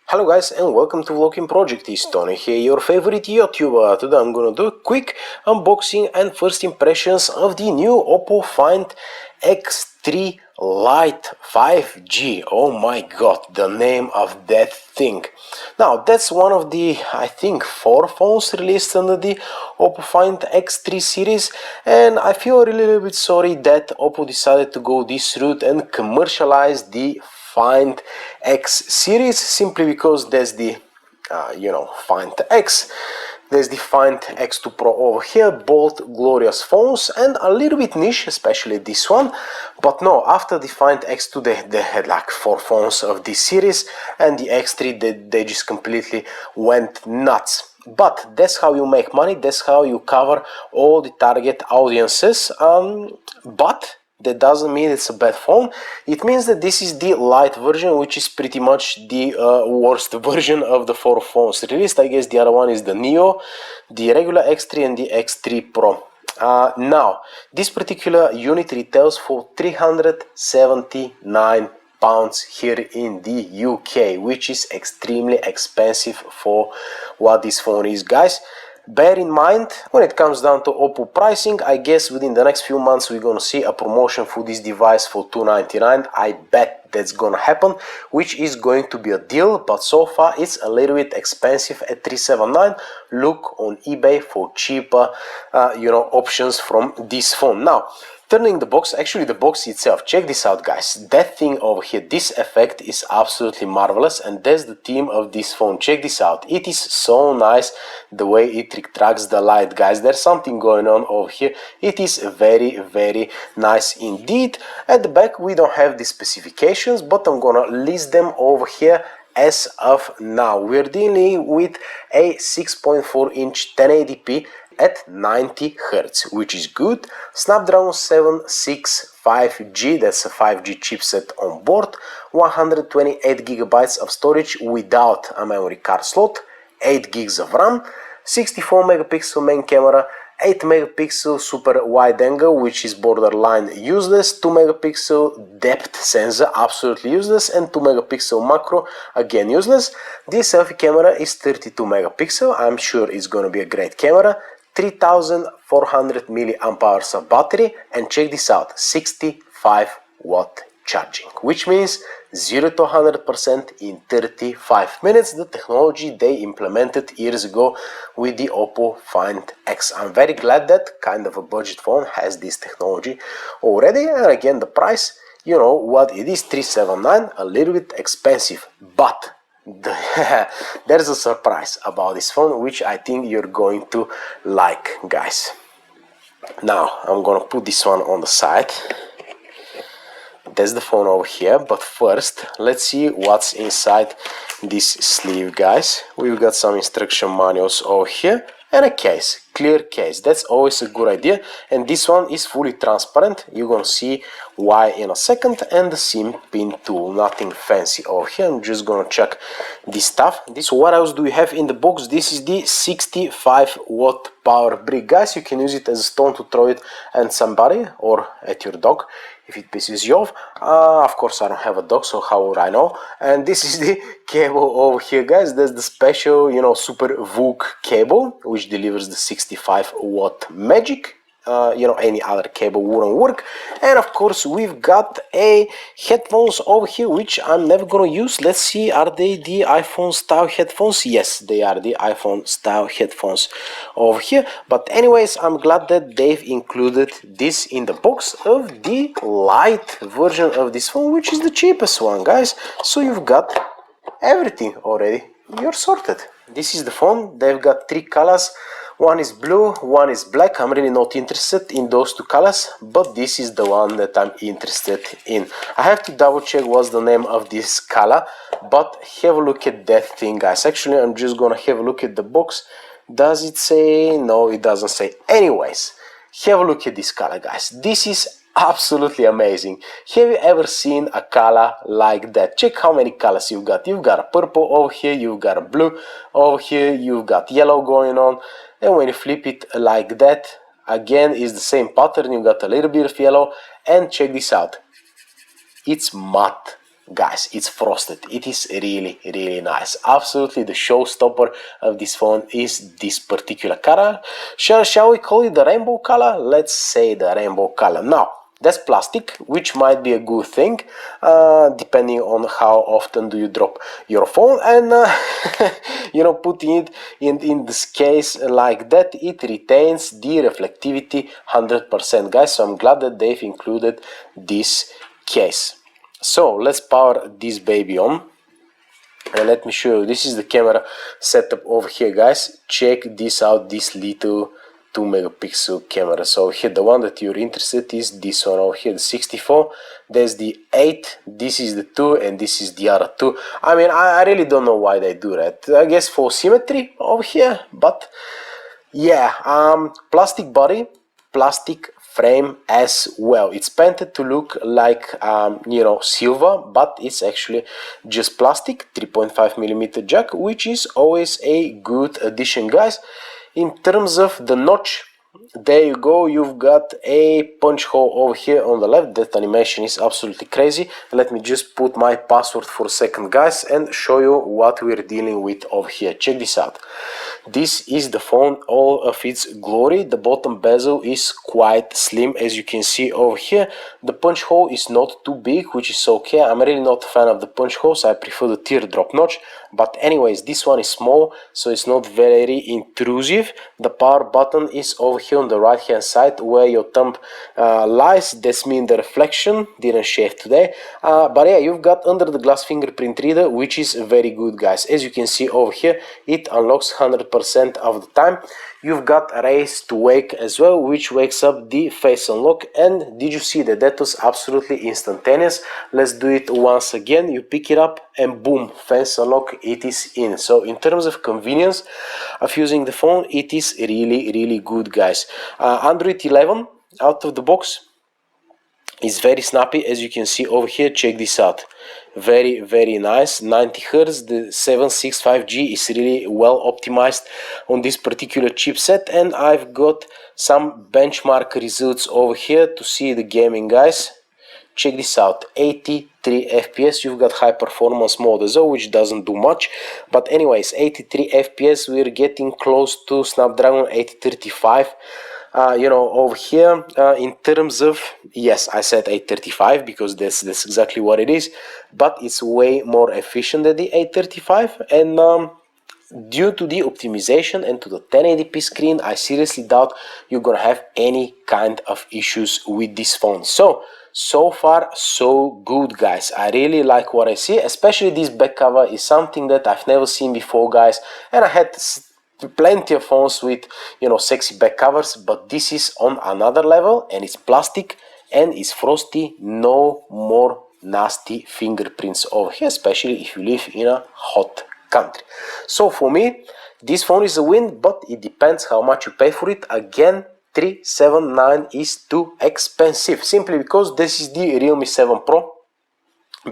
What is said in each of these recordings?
Hello guys and welcome to Vlogging Project. It's Tony here, your favorite YouTuber. Today I'm gonna do a quick unboxing and first impressions of the new Oppo Find X3 Lite 5G. Oh my god, the name of that thing. Now that's one of the, I think, 4 phones released under the Oppo Find X3 series, and I feel a little bit sorry that Oppo decided to go this route and commercialize the Find X series, simply because there's the Find X, there's the Find X2 Pro over here, both glorious phones and a little bit niche, especially this one. But no, after the Find X2 they had like 4 phones of this series, and the X3 they just completely went nuts. But that's how you make money, that's how you cover all the target audiences. But that doesn't mean it's a bad phone. It means that this is the light version, which is pretty much the worst version of the 4 phones released. I guess the other one is the Neo, the regular X3 and the X3 Pro. Now, this particular unit retails for £379 here in the UK, which is extremely expensive for what this phone is, guys. Bear in mind, when it comes down to Oppo pricing, I guess within the next few months we're gonna see a promotion for this device for $299. I bet that's gonna happen, which is going to be a deal, but so far it's a little bit expensive at $379. Look on eBay for cheaper options from this phone. Now, turning the box, actually the box itself, check this out, guys. That thing over here, this effect is absolutely marvelous, and that's the theme of this phone. Check this out. It is so nice the way it retracts the light, guys. There's something going on over here. It is very nice indeed. At the back we don't have the specifications, but I'm gonna list them over here. As of now, we're dealing with a 6.4-inch 1080p at 90 Hz, which is good. Snapdragon 765G, that's a 5G chipset on board. 128 GB of storage without a memory card slot. 8 GB of RAM. 64 megapixel main camera. 8 megapixel super wide angle, which is borderline useless. 2 megapixel depth sensor, absolutely useless, and 2 megapixel macro, again useless. The selfie camera is 32 megapixel. I'm sure it's gonna be a great camera. 3400 milliamp hours of battery, and check this out, 65 watt charging, which means 0 to 100% in 35 minutes. The technology they implemented years ago with the Oppo Find X. I'm very glad that kind of a budget phone has this technology already. And again, the price, you know what it is, $379, a little bit expensive, but there's a surprise about this phone which I think you're going to like, guys. Now I'm gonna put this one on the side. That's the phone over here, but first let's see what's inside this sleeve, guys. We've got some instruction manuals over here and a case, clear case. That's always a good idea, and this one is fully transparent. You're gonna see why in a second. And the SIM pin tool, nothing fancy over here. I'm just gonna check this stuff. What else do we have in the box? This is the 65 watt power brick, guys. You can use it as a stone to throw it at somebody or at your dog if it pisses you off. Of course I don't have a dog, so how would I know? And this is the cable over here, guys. That's the special, super VOOC cable, which delivers the 65 watt magic. Any other cable wouldn't work. And of course we've got a headphones over here, which I'm never gonna use. Let's see, are they the iPhone style headphones? Yes, they are the iPhone style headphones over here. But anyways, I'm glad that they've included this in the box of the light version of this phone, which is the cheapest one, guys. So you've got everything already, you're sorted. This is the phone. They've got 3 colors. One is blue, one is black. I'm really not interested in those 2 colors, but this is the one that I'm interested in. I have to double check what's the name of this color, but have a look at that thing, guys. Actually, I'm just gonna have a look at the box. Does it say? No, it doesn't say. Anyways, have a look at this color, guys. This is absolutely amazing. Have you ever seen a color like that? Check how many colors you've got. You've got a purple over here, you've got a blue over here, you've got yellow going on. And when you flip it like that, again is the same pattern. You've got a little bit of yellow, and check this out, it's matte. guys, it's frosted. It is really, really nice. Absolutely the showstopper of this phone is this particular color. Shall we call it the rainbow color? Let's say the rainbow color. Now, that's plastic, which might be a good thing, depending on how often do you drop your phone, and you know, putting it in this case like that, it retains the reflectivity 100%, guys. So I'm glad that they've included this case. So let's power this baby on. And let me show you, this is the camera setup over here, guys. Check this out, this little 2 megapixel camera. So here, the one that you're interested in is this one over here, the 64. There's the 8, this is the 2, and this is the other 2. I mean, I really don't know why they do that. I guess for symmetry over here, but yeah, plastic body, plastic frame as well. It's painted to look like you know, silver, but it's actually just plastic. 3.5mm jack, which is always a good addition, guys. In terms of the notch, there you go, you've got a punch hole over here on the left. That animation is absolutely crazy. Let me just put my password for a second, guys, and show you what we're dealing with over here. Check this out. This is the phone, all of its glory. The bottom bezel is quite slim, as you can see over here. The punch hole is not too big, which is okay. I'm really not a fan of the punch holes. I prefer the teardrop notch. But anyways, this one is small, so it's not very intrusive. The power button is over here on the right hand side where your thumb lies. That's mean the reflection didn't shave today. But yeah, you've got under the glass fingerprint reader, which is very good, guys. As you can see over here, it unlocks 100% of the time. You've got raise to wake as well, which wakes up the face unlock. And did you see that that was absolutely instantaneous? Let's do it once again. You pick it up and boom, face unlock, it is in. So in terms of convenience of using the phone, it is really, really good, guys. Android 11 out of the box is very snappy, as you can see over here. Check this out. Very, very nice. 90 Hz. The 765G is really well optimized on this particular chipset, and I've got some benchmark results over here to see the gaming, guys. Check this out. 83 FPS. You've got high performance mode as well, which doesn't do much, but anyways, 83 FPS. We're getting close to Snapdragon 835. You know, over here, in terms of, yes, I said 835 because that's exactly what it is, but it's way more efficient than the 835, and due to the optimization and to the 1080p screen, I seriously doubt you're gonna have any kind of issues with this phone. So far so good, guys. I really like what I see, especially this back cover is something that I've never seen before, guys, and I had plenty of phones with, you know, sexy back covers, but this is on another level, and it's plastic and it's frosty. No more nasty fingerprints over here, especially if you live in a hot country. So for me, this phone is a win, but it depends how much you pay for it. Again, 379 is too expensive, simply because this is the Realme 7 Pro.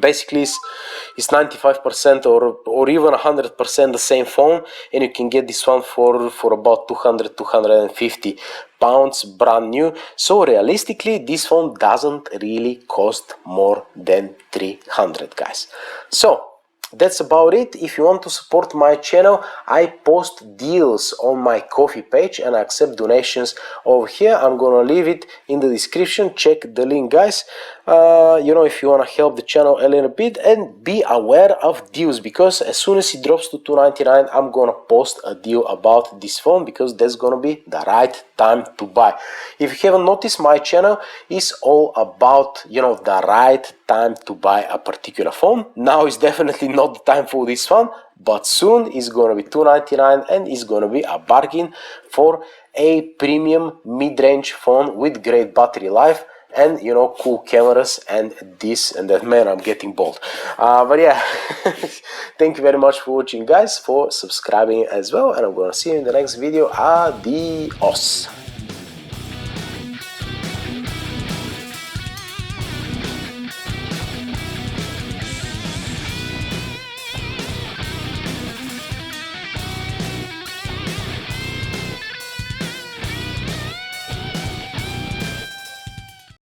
Basically it's 95% or even 100% the same phone, and you can get this one for about 250 pounds brand new. So realistically, this phone doesn't really cost more than 300, guys. So that's about it. If you want to support my channel, I post deals on my Ko-fi page and I accept donations over here. I'm gonna leave it in the description. Check the link, guys. You know, if you want to help the channel a little bit, and be aware of deals, because as soon as it drops to $299, I'm gonna post a deal about this phone, because that's gonna be the right time to buy. If you haven't noticed, my channel is all about, you know, the right time to buy a particular phone. Now is definitely not the time for this one, but soon it's gonna be $299 and it's gonna be a bargain for a premium mid-range phone with great battery life and, you know, cool cameras and this and that. Man, I'm getting bold. But yeah, thank you very much for watching, guys, for subscribing as well, and I'm gonna see you in the next video. Adios.